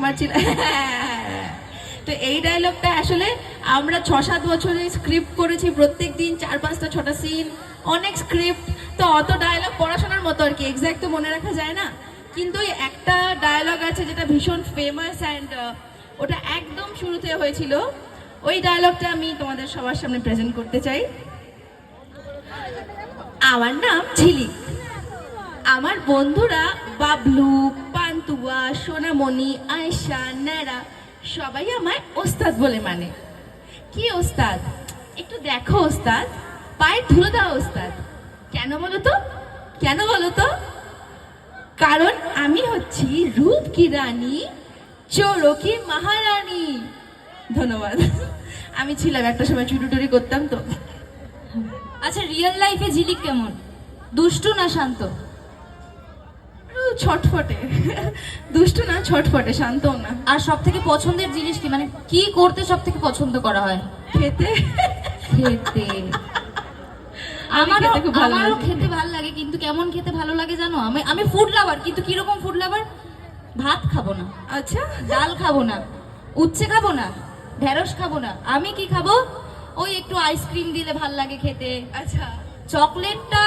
মারছিল। তো এই ডায়লগটা আসলে আমরা 6-7 বছরে স্ক্রিপ্ট করেছি, প্রত্যেক দিন 4-5টা-6টা সিন, অনেক স্ক্রিপ্ট। তো অত ডায়লগ পড়াশোনার মতো আর কি, এক্স্যাক্ট তো মনে রাখা যায় না। কিন্তু ওই একটা ডায়লগ আছে যেটা ভীষণ ফেমাস অ্যান্ড ওটা একদম শুরুতে হয়েছিল। ওই ডায়লগটা আমি তোমাদের সবার সামনে প্রেজেন্ট করতে চাই। আমার নাম ঝিলিক, আমার বন্ধুরা বাবলু, পান্তুয়া, সোনামণি, আয়েশা, ন্যাড়া সবাই আমায় ওস্তাদ বলে মানে। কি ওস্তাদ? একটু দেখো ওস্তাদ, পায়ে ধুলো দাও ওস্তাদ। কেন বলো তো? কেন বলো তো? কারণ আমি হচ্ছি রূপ কি রানী, চোরো কি মহারানী। ধন্যবাদ। আমি ছিলাম একটা সময়, চুটুটুরি করতাম তো। আচ্ছা, রিয়েল লাইফে ঝিলিক কেমন? দুষ্টু না শান্ত? ছটফটে। দুষ্টু না, ছটফটে, শান্তও না। আর সব থেকে পছন্দের জিনিস কি, মানে কি করতে সব থেকে পছন্দ করা হয়? খেতে। খেতে। আমারও আমারও খেতে ভালো লাগে, কিন্তু কেমন খেতে ভালো লাগে জানো? আমি ফুড লাভার, কিন্তু কিরকম ফুড লাভার? ভাত খাবো না, আচ্ছা, ডাল খাবো না, উচ্ছে খাবো না, ঢেঁড়স খাবো না। আমি কি খাবো? ওই একটু আইসক্রিম দিলে ভাল লাগে খেতে। আচ্ছা। চকলেটটা